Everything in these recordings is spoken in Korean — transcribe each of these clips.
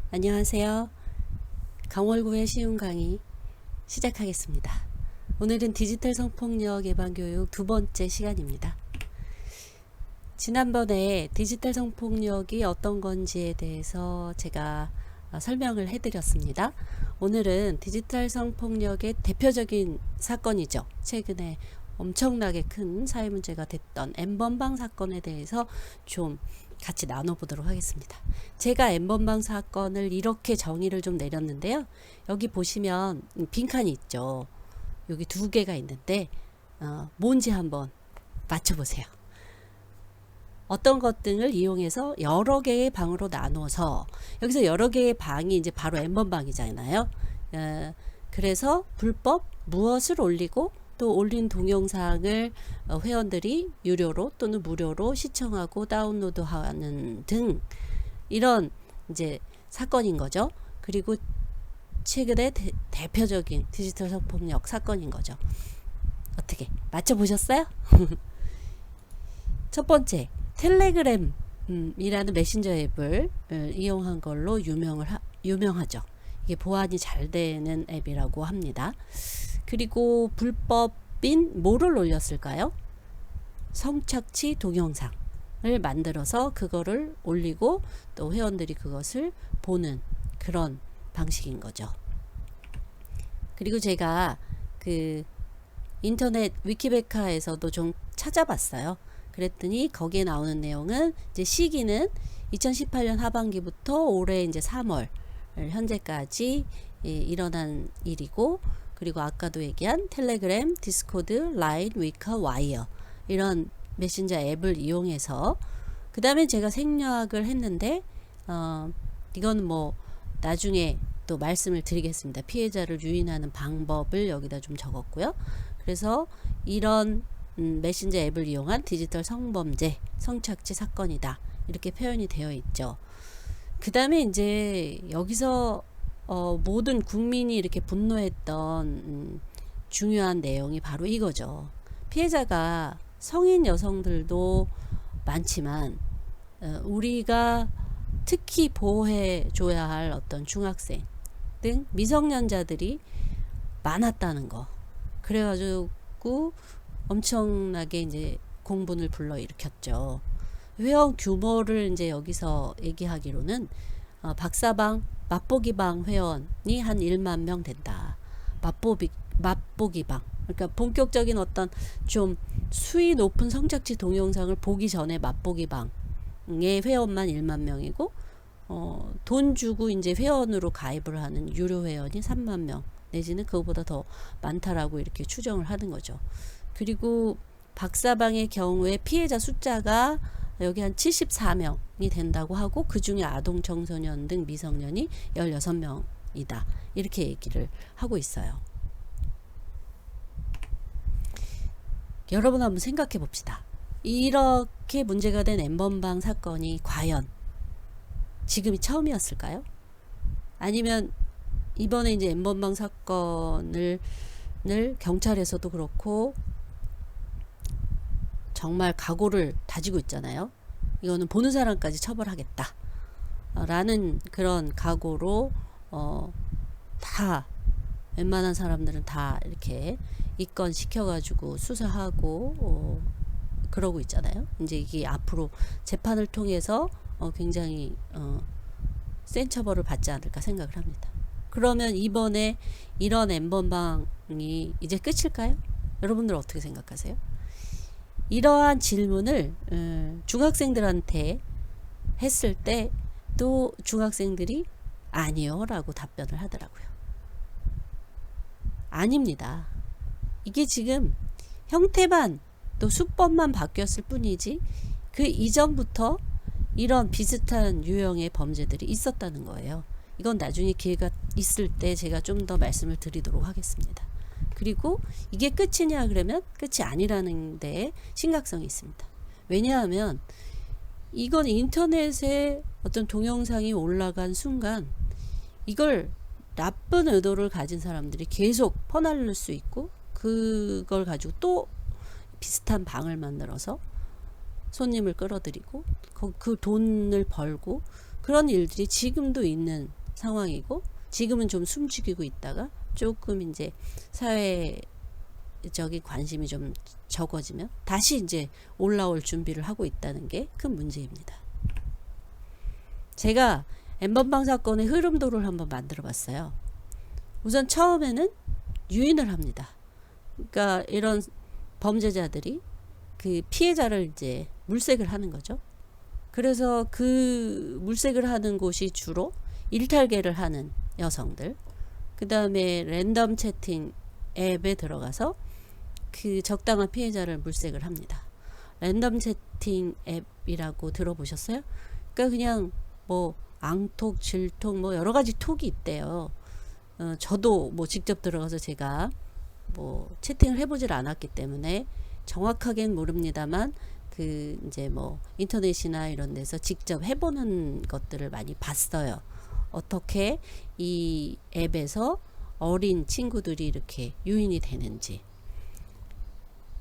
안녕하세요. 강월구의 쉬운 강의 시작하겠습니다. 오늘은 디지털 성폭력 예방 교육 두 번째 시간입니다. 지난번에 디지털 성폭력이 어떤 건지에 대해서 제가 설명을 해드렸습니다. 오늘은 디지털 성폭력의 대표적인 사건이죠. 최근에 엄청나게 큰 사회 문제가 됐던 N번방 사건에 대해서 좀 같이 나눠보도록 하겠습니다. 제가 N번방 사건을 이렇게 정의를 좀 내렸는데요. 여기 보시면 빈칸이 있죠. 여기 두 개가 있는데 뭔지 한번 맞춰보세요. 어떤 것 등을 이용해서 여러 개의 방으로 나눠서, 여기서 여러 개의 방이 이제 바로 N번방이잖아요. 그래서 불법 무엇을 올리고 또 올린 동영상을 회원들이 유료로 또는 무료로 시청하고 다운로드하는 등 이런 이제 사건인 거죠. 그리고 최근에 대표적인 디지털 성폭력 사건인 거죠. 어떻게 맞춰보셨어요? 첫 번째, 텔레그램이라는 메신저 앱을 이용한 걸로 유명하죠. 이게 보안이 잘 되는 앱이라고 합니다. 그리고 불법인 뭐를 올렸을까요? 성착취 동영상을 만들어서 그거를 올리고 또 회원들이 그것을 보는 그런 방식인 거죠. 그리고 제가 그 인터넷 위키백과에서도 좀 찾아봤어요. 그랬더니 거기에 나오는 내용은 이제 시기는 2018년 하반기부터 올해 이제 3월 현재까지 일어난 일이고, 그리고 아까도 얘기한 텔레그램, 디스코드, 라인, 위카, 와이어 이런 메신저 앱을 이용해서, 그 다음에 제가 생략을 했는데 이건 뭐 나중에 또 말씀을 드리겠습니다. 피해자를 유인하는 방법을 여기다 좀 적었고요. 그래서 이런 메신저 앱을 이용한 디지털 성범죄, 성착취 사건이다, 이렇게 표현이 되어 있죠. 그 다음에 이제 여기서 모든 국민이 이렇게 분노했던 중요한 내용이 바로 이거죠. 피해자가 성인 여성들도 많지만 우리가 특히 보호해 줘야 할 어떤 중학생 등 미성년자들이 많았다는 거. 그래가지고 엄청나게 이제 공분을 불러일으켰죠. 회원 규모를 이제 여기서 얘기하기로는 박사방, 맛보기방 회원이 한 1만 명 된다. 맛보기방. 그러니까 본격적인 어떤 좀 수위 높은 성착취 동영상을 보기 전에 맛보기방의 회원만 1만 명이고, 돈 주고 이제 회원으로 가입을 하는 유료 회원이 3만 명 내지는 그거보다 더 많다라고 이렇게 추정을 하는 거죠. 그리고 박사방의 경우에 피해자 숫자가 여기 한 74명이 된다고 하고, 그 중에 아동 청소년 등 미성년이 16명이다. 이렇게 얘기를 하고 있어요. 여러분 한번 생각해 봅시다. 이렇게 문제가 된 N번방 사건이 과연 지금이 처음이었을까요? 아니면 이번에 이제 N번방 사건을 경찰에서도 그렇고 정말 각오를 다지고 있잖아요. 이거는 보는 사람까지 처벌하겠다 라는 그런 각오로 다 웬만한 사람들은 다 이렇게 입건시켜 가지고 수사하고 그러고 있잖아요. 이제 이게 앞으로 재판을 통해서 굉장히 센 처벌을 받지 않을까 생각을 합니다. 그러면 이번에 이런 N번방이 이제 끝일까요? 여러분들 어떻게 생각하세요? 이러한 질문을 중학생들한테 했을 때 또 중학생들이 아니요 라고 답변을 하더라고요. 아닙니다. 이게 지금 형태만 또 수법만 바뀌었을 뿐이지 그 이전부터 이런 비슷한 유형의 범죄들이 있었다는 거예요. 이건 나중에 기회가 있을 때 제가 좀 더 말씀을 드리도록 하겠습니다. 그리고 이게 끝이냐 그러면 끝이 아니라는 데에 심각성이 있습니다. 왜냐하면 이건 인터넷에 어떤 동영상이 올라간 순간 이걸 나쁜 의도를 가진 사람들이 계속 퍼날릴 수 있고, 그걸 가지고 또 비슷한 방을 만들어서 손님을 끌어들이고 그 돈을 벌고, 그런 일들이 지금도 있는 상황이고, 지금은 좀 숨죽이고 있다가 조금 이제 사회적인 관심이 좀 적어지면 다시 이제 올라올 준비를 하고 있다는 게 큰 문제입니다. 제가 N번방 사건의 흐름도를 한번 만들어 봤어요. 우선 처음에는 유인을 합니다. 그러니까 이런 범죄자들이 그 피해자를 이제 물색을 하는 거죠. 그래서 그 물색을 하는 곳이 주로 일탈계를 하는 여성들, 그 다음에 랜덤 채팅 앱에 들어가서 그 적당한 피해자를 물색을 합니다. 랜덤 채팅 앱이라고 들어보셨어요? 그러니까 그냥 뭐 앙톡, 질톡 뭐 여러 가지 톡이 있대요. 저도 뭐 직접 들어가서 제가 뭐 채팅을 해보질 않았기 때문에 정확하게는 모릅니다만, 그 이제 뭐 인터넷이나 이런 데서 직접 해보는 것들을 많이 봤어요. 어떻게 이 앱에서 어린 친구들이 이렇게 유인이 되는지.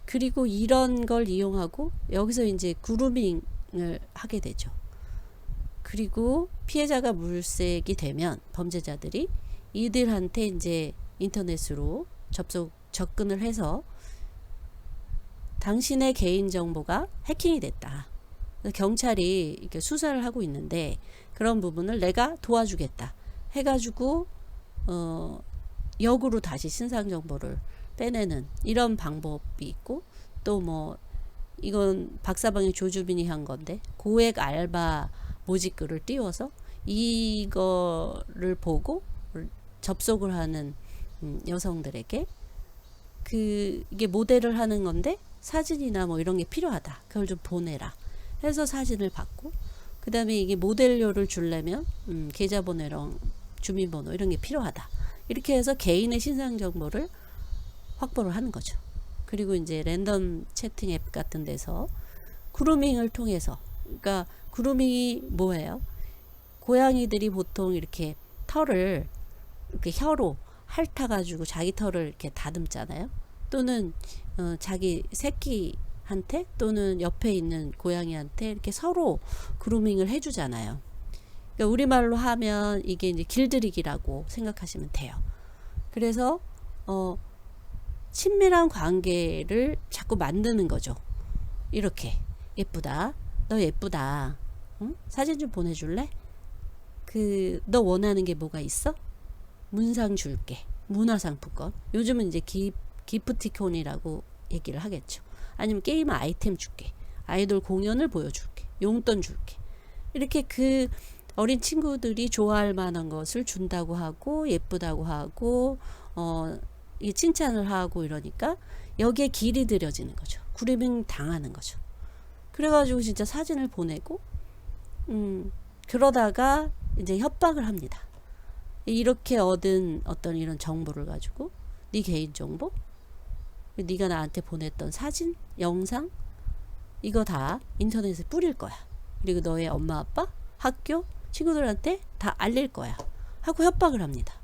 그리고 이런 걸 이용하고 여기서 이제 그루밍을 하게 되죠. 그리고 피해자가 물색이 되면 범죄자들이 이들한테 이제 인터넷으로 접근을 해서 당신의 개인정보가 해킹이 됐다. 경찰이 이렇게 수사를 하고 있는데 그런 부분을 내가 도와주겠다 해가지고 역으로 다시 신상정보를 빼내는 이런 방법이 있고, 또 뭐 이건 박사방의 조주빈이 한 건데 고액 알바 모집글을 띄워서 이거를 보고 접속을 하는 여성들에게 이게 모델을 하는 건데 사진이나 뭐 이런 게 필요하다. 그걸 좀 보내라 해서 사진을 받고, 그 다음에 이게 모델료를 주려면 계좌번호랑 주민번호 이런 게 필요하다. 이렇게 해서 개인의 신상 정보를 확보를 하는 거죠. 그리고 이제 랜덤 채팅 앱 같은 데서 그루밍을 통해서, 그러니까 그루밍이 뭐예요? 고양이들이 보통 이렇게 털을 이렇게 혀로 핥아가지고 자기 털을 이렇게 다듬잖아요. 또는 자기 새끼한테 또는 옆에 있는 고양이한테 이렇게 서로 그루밍을 해주잖아요. 그러니까 우리말로 하면 이게 이제 길들이기라고 생각하시면 돼요. 그래서 친밀한 관계를 자꾸 만드는 거죠. 이렇게 예쁘다, 너 예쁘다, 응? 사진 좀 보내줄래? 너 원하는 게 뭐가 있어? 문상 줄게, 문화상품권. 요즘은 이제 기프티콘이라고 얘기를 하겠죠. 아니면 게임 아이템 줄게, 아이돌 공연을 보여줄게, 용돈 줄게. 이렇게 그 어린 친구들이 좋아할 만한 것을 준다고 하고 예쁘다고 하고 이 칭찬을 하고 이러니까 여기에 길이 들여지는 거죠. 그루밍 당하는 거죠. 그래가지고 진짜 사진을 보내고 그러다가 이제 협박을 합니다. 이렇게 얻은 어떤 이런 정보를 가지고 네 개인정보, 네가 나한테 보냈던 사진, 영상 이거 다 인터넷에 뿌릴 거야. 그리고 너의 엄마 아빠, 학교, 친구들한테 다 알릴 거야 하고 협박을 합니다.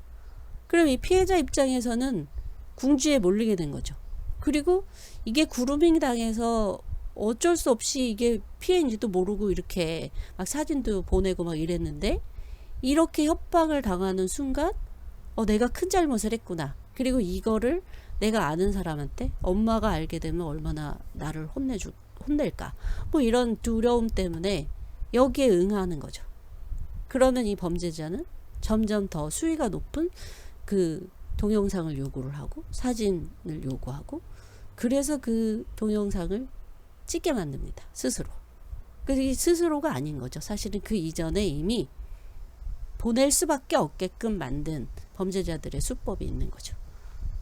그럼 이 피해자 입장에서는 궁지에 몰리게 된 거죠. 그리고 이게 그루밍 당해서 어쩔 수 없이 이게 피해인지도 모르고 이렇게 막 사진도 보내고 막 이랬는데, 이렇게 협박을 당하는 순간 내가 큰 잘못을 했구나. 그리고 이거를 내가 아는 사람한테 엄마가 알게 되면 얼마나 나를 혼낼까. 뭐 이런 두려움 때문에 여기에 응하는 거죠. 그러면 이 범죄자는 점점 더 수위가 높은 그 동영상을 요구를 하고 사진을 요구하고, 그래서 그 동영상을 찍게 만듭니다. 스스로. 그게 스스로가 아닌 거죠. 사실은 그 이전에 이미 보낼 수밖에 없게끔 만든 범죄자들의 수법이 있는 거죠.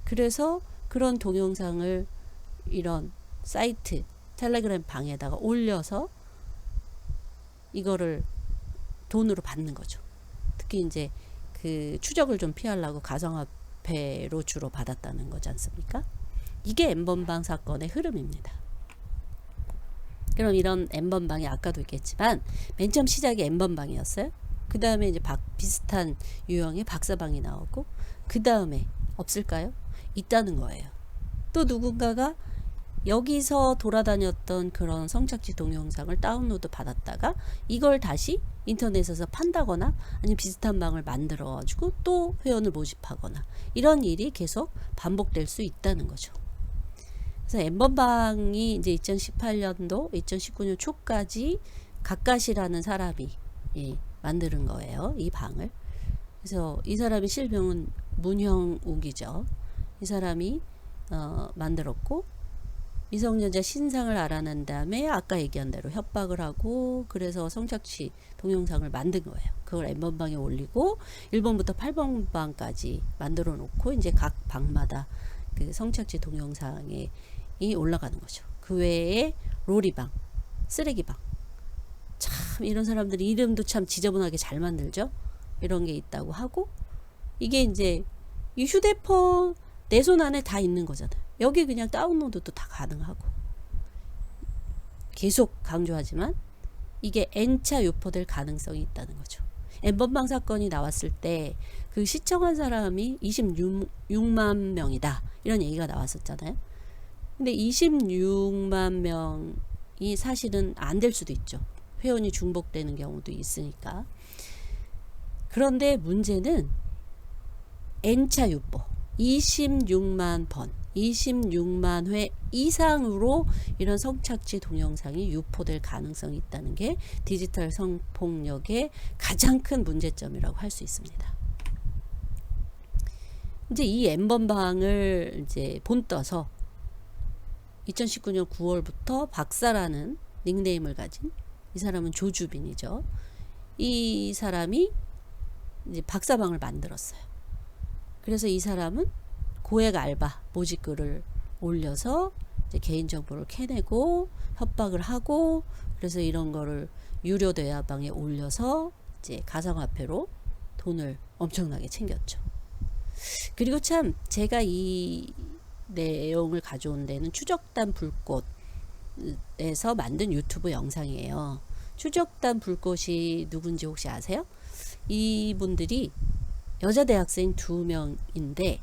그래서 그런 동영상을 이런 사이트, 텔레그램 방에다가 올려서 이거를 돈으로 받는 거죠. 특히 이제 그 추적을 좀 피하려고 가상화폐로 주로 받았다는 거지 않습니까? 이게 N번방 사건의 흐름입니다. 그럼 이런 N번방이 아까도 있겠지만 맨 처음 시작이 N번방이었어요. 그 다음에 이제 비슷한 유형의 박사방이 나오고, 그 다음에 없을까요? 있다는 거예요. 또 누군가가 여기서 돌아다녔던 그런 성착취 동영상을 다운로드 받았다가 이걸 다시 인터넷에서 판다거나 아니면 비슷한 방을 만들어 가지고 또 회원을 모집하거나 이런 일이 계속 반복될 수 있다는 거죠. 그래서 엠번방이 이제 2018년도 2019년 초까지 가까시라는 사람이 만드는 거예요, 이 방을. 그래서 이 사람의 실명은 문형욱이죠. 이 사람이 만들었고, 미성년자 신상을 알아낸 다음에 아까 얘기한 대로 협박을 하고, 그래서 성착취 동영상을 만든 거예요. 그걸 N번방에 올리고 1번부터 8번방까지 만들어 놓고 이제 각 방마다 그 성착취 동영상이 올라가는 거죠. 그 외에 로리방, 쓰레기방, 참 이런 사람들이 이름도 참 지저분하게 잘 만들죠. 이런 게 있다고 하고, 이게 이제 이 휴대폰 내 손 안에 다 있는 거잖아요. 여기 그냥 다운로드도 다 가능하고. 계속 강조하지만 이게 N차 유포될 가능성이 있다는 거죠. N번방 사건이 나왔을 때 그 시청한 사람이 26만 명이다, 이런 얘기가 나왔었잖아요. 근데 26만 명이 사실은 안 될 수도 있죠. 회원이 중복되는 경우도 있으니까. 그런데 문제는 N차 유포 26만 번, 26만 회 이상으로 이런 성착취 동영상이 유포될 가능성이 있다는 게 디지털 성폭력의 가장 큰 문제점이라고 할 수 있습니다. 이제 이 N번방을 이제 본떠서 2019년 9월부터 박사라는 닉네임을 가진, 이 사람은 조주빈이죠. 이 사람이 이제 박사방을 만들었어요. 그래서 이 사람은 고액 알바 모집글을 올려서 이제 개인정보를 캐내고 협박을 하고, 그래서 이런 거를 유료 대화방에 올려서 이제 가상화폐로 돈을 엄청나게 챙겼죠. 그리고 참 제가 이 내용을 가져온 데는 추적단 불꽃에서 만든 유튜브 영상이에요. 추적단 불꽃이 누군지 혹시 아세요? 이분들이 여자 대학생 2명인데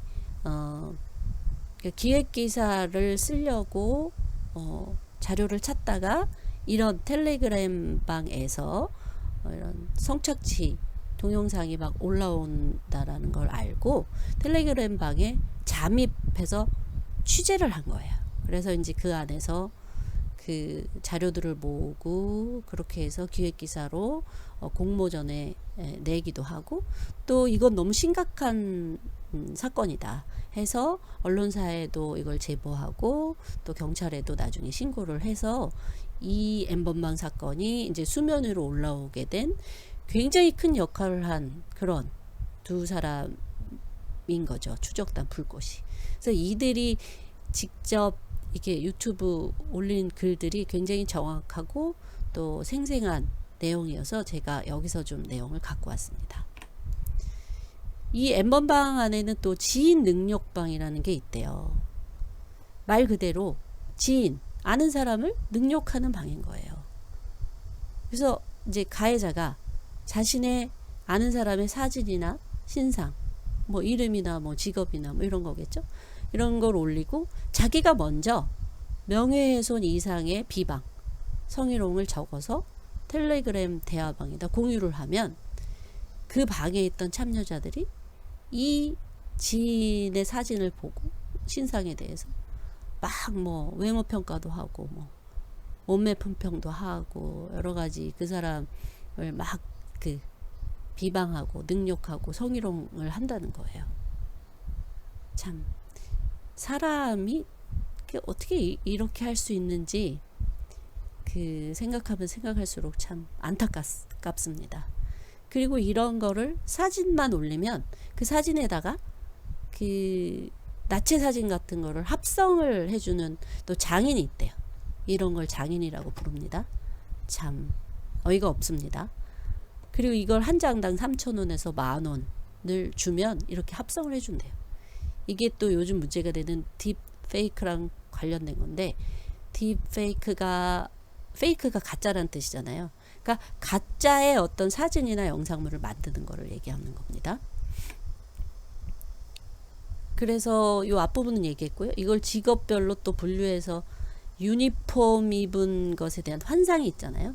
기획기사를 쓰려고 자료를 찾다가 이런 텔레그램 방에서 이런 성착취 동영상이 막 올라온다라는 걸 알고 텔레그램 방에 잠입해서 취재를 한 거예요. 그래서 이제 그 안에서 그 자료들을 모으고 그렇게 해서 기획기사로 공모전에 내기도 하고, 또 이건 너무 심각한 사건이다 해서 언론사에도 이걸 제보하고 또 경찰에도 나중에 신고를 해서 이 N번방 사건이 이제 수면 위로 올라오게 된 굉장히 큰 역할을 한 그런 두 사람인 거죠. 추적단 불꽃이. 그래서 이들이 직접 이게 유튜브 올린 글들이 굉장히 정확하고 또 생생한 내용이어서 제가 여기서 좀 내용을 갖고 왔습니다. 이 N번방 안에는 또 지인 능력방이라는 게 있대요. 말 그대로 지인, 아는 사람을 능욕하는 방인 거예요. 그래서 이제 가해자가 자신의 아는 사람의 사진이나 신상, 뭐 이름이나 뭐 직업이나 뭐 이런 거겠죠. 이런 걸 올리고 자기가 먼저 명예훼손 이상의 비방, 성희롱을 적어서 텔레그램 대화방에다 공유를 하면 그 방에 있던 참여자들이 이 지인의 사진을 보고 신상에 대해서 막 뭐 외모 평가도 하고 뭐 몸매 품평도 하고 여러 가지 그 사람을 막 그 비방하고 능욕하고 성희롱을 한다는 거예요. 참 사람이 어떻게 이렇게 할 수 있는지 그 생각하면 생각할수록 참 안타깝습니다. 그리고 이런 거를 사진만 올리면 그 사진에다가 그 나체 사진 같은 거를 합성을 해주는 또 장인이 있대요. 이런 걸 장인이라고 부릅니다. 참 어이가 없습니다. 그리고 이걸 한 장당 3,000원에서 10,000원을 주면 이렇게 합성을 해준대요. 이게 또 요즘 문제가 되는 딥페이크랑 관련된 건데, 딥페이크가 가짜란 뜻이잖아요. 그러니까 가짜의 어떤 사진이나 영상물을 만드는 거를 얘기하는 겁니다. 그래서 요 앞부분은 얘기했고요. 이걸 직업별로 또 분류해서 유니폼 입은 것에 대한 환상이 있잖아요.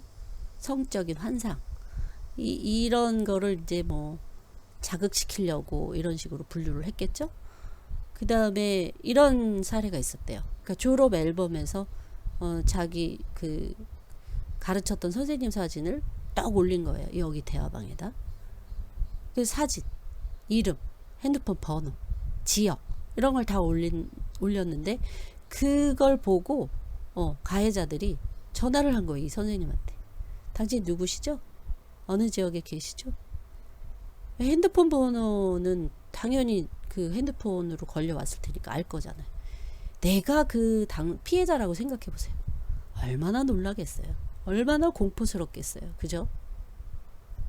성적인 환상. 이런 거를 이제 뭐 자극시키려고 이런 식으로 분류를 했겠죠. 그 다음에 이런 사례가 있었대요. 그러니까 졸업 앨범에서 자기 그 가르쳤던 선생님 사진을 딱 올린 거예요. 여기 대화방에다. 그 사진, 이름, 핸드폰 번호, 지역 이런 걸 다 올렸는데 그걸 보고 가해자들이 전화를 한 거예요. 이 선생님한테. 당신 누구시죠? 어느 지역에 계시죠? 핸드폰 번호는 당연히 그 핸드폰으로 걸려왔을 테니까 알 거잖아요. 내가 그 피해자라고 생각해 보세요. 얼마나 놀라겠어요. 얼마나 공포스럽겠어요. 그죠?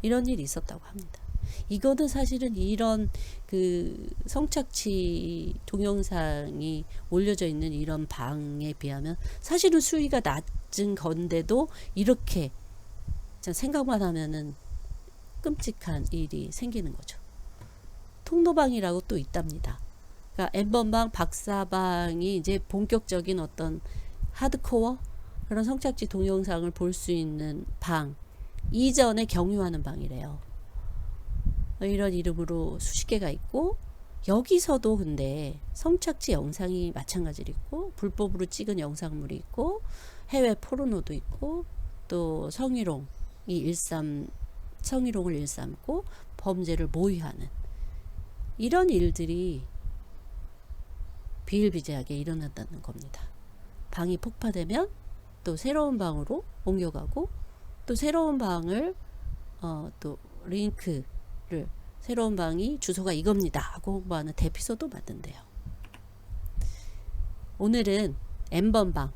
이런 일이 있었다고 합니다. 이거는 사실은 이런 그 성착취 동영상이 올려져 있는 이런 방에 비하면 사실은 수위가 낮은 건데도 이렇게 생각만 하면은 끔찍한 일이 생기는 거죠. 통로방이라고 또 있답니다. 그러니까 N번방, 박사방이 이제 본격적인 어떤 하드코어 그런 성착취 동영상을 볼 수 있는 방 이전에 경유하는 방이래요. 이런 이름으로 수십 개가 있고 여기서도 근데 성착취 영상이 마찬가지로 있고 불법으로 찍은 영상물이 있고 해외 포르노도 있고 또 성희롱을 일삼고 범죄를 모의하는 이런 일들이 비일비재하게 일어난다는 겁니다. 방이 폭파되면 또 새로운 방으로 옮겨가고 또 새로운 방을 또 링크를 새로운 방이 주소가 이겁니다 하고 홍보하는 대피소도 만든대요. 오늘은 N번방,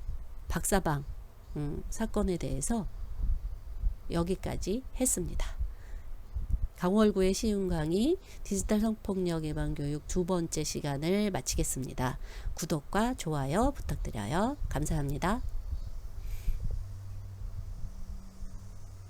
박사방 사건에 대해서 여기까지 했습니다. 강월구의 쉬운 강의 디지털 성폭력 예방 교육 2번째 시간을 마치겠습니다. 구독과 좋아요 부탁드려요. 감사합니다.